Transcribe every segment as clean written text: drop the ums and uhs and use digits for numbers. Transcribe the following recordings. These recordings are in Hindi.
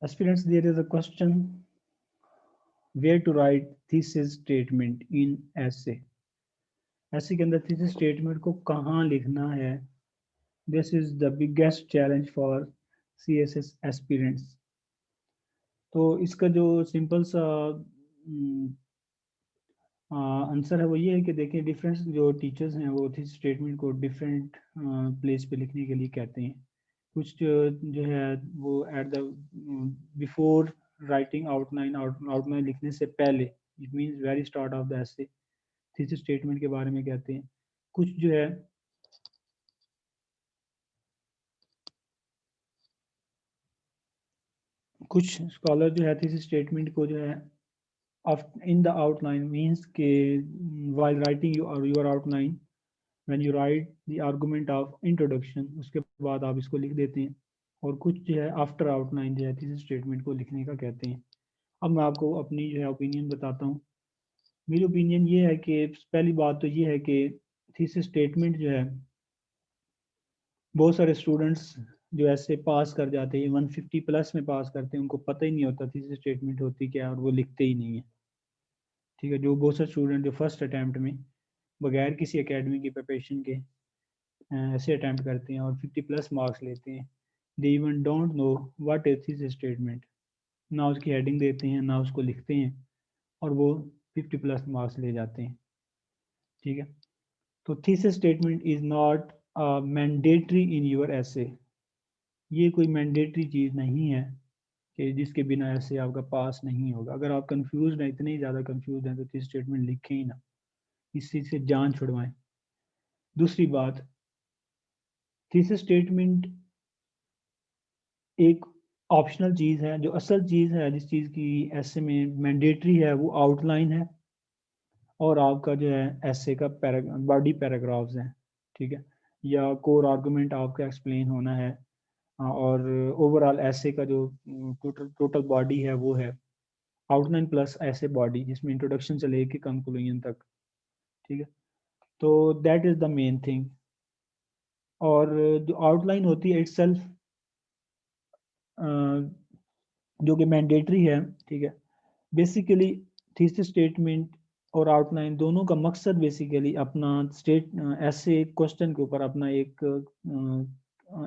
Aspirants, there is a question where to write thesis statement in essay. ऐसे के अंदर thesis statement को कहाँ लिखना है? This is the biggest challenge for CSS aspirants. तो इसका जो सिंपल सा आंसर है वो ये है कि देखिए डिफरेंट जो टीचर्स हैं वो थीसिस स्टेटमेंट को डिफरेंट प्लेस पे लिखने के लिए कहते हैं। कुछ जो है वो at the before writing outline लिखने से पहले, it means very start of the essay, thesis statement के बारे में कहते हैं। कुछ जो है कुछ स्कॉलर जो है थीसिस स्टेटमेंट को जो है इन द आउटलाइन मींस के while writing your outline, when you right the argument of introduction, उसके बाद आप इसको लिख देते हैं। और कुछ जो है आफ्टर आउटलाइन जो है थीसिस स्टेटमेंट को लिखने का कहते हैं। अब मैं आपको अपनी जो है ओपिनियन बताता हूँ। मेरी ओपिनियन ये है कि पहली बात तो ये है कि थीसिस स्टेटमेंट जो है बहुत सारे स्टूडेंट्स जो ऐसे पास कर जाते हैं 150 प्लस में पास करते हैं, उनको पता ही नहीं होता थीसिस स्टेटमेंट होती क्या है और वो लिखते ही नहीं है। ठीक है, जो बहुत सारे स्टूडेंट जो फर्स्ट अटैम्प्ट में बगैर किसी एकेडमी की प्रिपरेशन के ऐसे अटैम्प्ट करते हैं और 50 प्लस मार्क्स लेते हैं। They even don't know what is thesis statement, ना उसकी हेडिंग देते हैं ना उसको लिखते हैं और वो 50 प्लस मार्क्स ले जाते हैं। ठीक है, तो thesis statement is not mandatory in your ऐसे। ये कोई मैंडेटरी चीज़ नहीं है कि जिसके बिना ऐसे आपका पास नहीं होगा। अगर आप कंफ्यूज हैं, इतने ही ज़्यादा कंफ्यूज हैं, तो थीसिस स्टेटमेंट लिखें ही ना, इस चीज़ से जान छुड़वाएं। दूसरी बात, थीसिस स्टेटमेंट एक ऑप्शनल चीज़ है। जो असल चीज़ है जिस चीज़ की ऐसे में मैंडेटरी है वो आउटलाइन है और आपका जो है ऐसे का बॉडी पैराग्राफ्स हैं। ठीक है, या कोर आर्गुमेंट आपका एक्सप्लेन होना है। और ओवरऑल ऐसे का जो टोटल टोटल बॉडी है वो है आउटलाइन प्लस ऐसे बॉडी, जिसमें इंट्रोडक्शन से लेके कंक्लूजन तक। ठीक है, तो that is the main thing. और जो आउटलाइन होती है इटसेल्फ जो कि मैंडेटरी है। ठीक है, बेसिकली थीसिस स्टेटमेंट और आउटलाइन दोनों का मकसद बेसिकली अपना स्टेट ऐसे क्वेश्चन के ऊपर अपना एक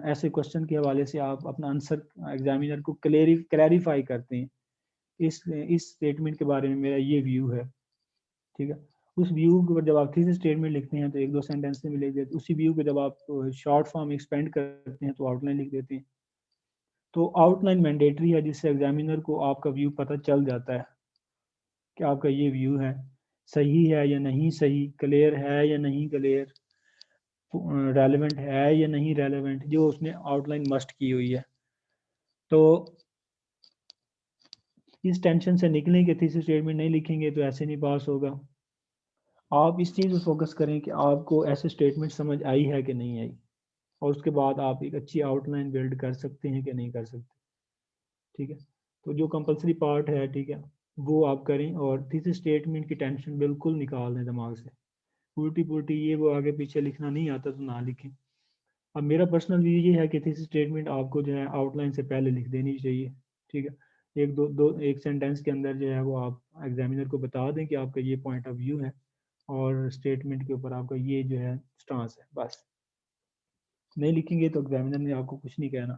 ऐसे क्वेश्चन के हवाले से आप अपना आंसर एग्जामिनर को क्लैरिफाई करते हैं। इस स्टेटमेंट के बारे में मेरा ये व्यू है। ठीक है, उस व्यू के ऊपर जब आप थीसिस स्टेटमेंट लिखते हैं तो एक दो सेंटेंस में लिख देते हैं। उसी व्यू को जब आप शॉर्ट फॉर्म एक्सपेंड करते हैं तो आउटलाइन लिख देते हैं। तो आउटलाइन मैंडेटरी है, जिससे एग्जामिनर को आपका व्यू पता चल जाता है कि आपका ये व्यू है, सही है या नहीं सही, क्लियर है या नहीं क्लियर, रेलेवेंट है या नहीं रेलेवेंट, जो उसने आउटलाइन मस्ट की हुई है। तो इस टेंशन से निकलें कि थीसिस स्टेटमेंट नहीं लिखेंगे तो ऐसे नहीं पास होगा। आप इस चीज़ पर फोकस करें कि आपको ऐसे स्टेटमेंट समझ आई है कि नहीं आई, और उसके बाद आप एक अच्छी आउटलाइन बिल्ड कर सकते हैं कि नहीं कर सकते। ठीक है, तो जो कंपलसरी पार्ट है, ठीक है, वो आप करें और थीसिस स्टेटमेंट की टेंशन बिल्कुल निकाल दें दिमाग से। उल्टी पुल्टी ये वो आगे पीछे लिखना नहीं आता तो ना लिखें। अब मेरा पर्सनल व्यू ये है कि थीसिस स्टेटमेंट आपको जो है आउटलाइन से पहले लिख देनी चाहिए। ठीक है, एक सेंटेंस के अंदर जो है वो आप एग्जामिनर को बता दें कि आपका ये पॉइंट ऑफ व्यू है और स्टेटमेंट के ऊपर आपका ये जो है स्टांस है, बस। नहीं लिखेंगे तो एग्जामिनर ने आपको कुछ नहीं कहना।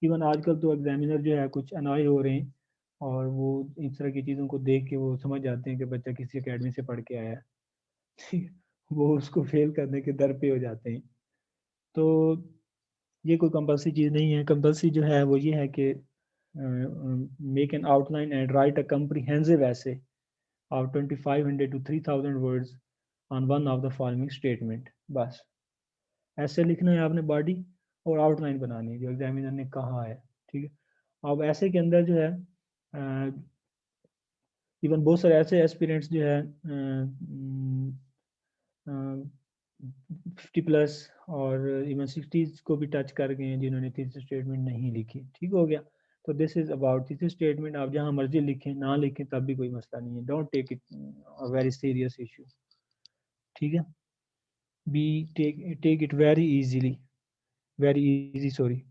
इवन आजकल तो एग्जामिनर जो है कुछ अनाय हो रहे हैं और वो इस तरह की चीज़ों को देख के वो समझ जाते हैं कि बच्चा किसी अकेडमी से पढ़ के आया है। ठीक है, वो उसको फेल करने के दर पे हो जाते हैं। तो ये कोई कंपल्सरी चीज़ नहीं है। कंपल्सरी जो है वो ये है कि make an outline and right a comprehensive essay of 2500 to 3000 words on one of the following statement, बस। ऐसे लिखना है आपने बॉडी और आउटलाइन बनानी है जो एग्जामिनर ने कहा है। ठीक है, अब ऐसे के अंदर जो है इवन बहुत सारे ऐसे एस्पिरेंट्स जो है 50 प्लस और इवन 60s को भी टच कर गए हैं जिन्होंने थीसिस स्टेटमेंट नहीं लिखी। ठीक हो गया, तो this is about thesis statement. आप जहाँ मर्जी लिखें ना लिखें तब भी कोई मसला नहीं है। Don't take it a very serious issue. ठीक है, be take it very easily, very easy, sorry.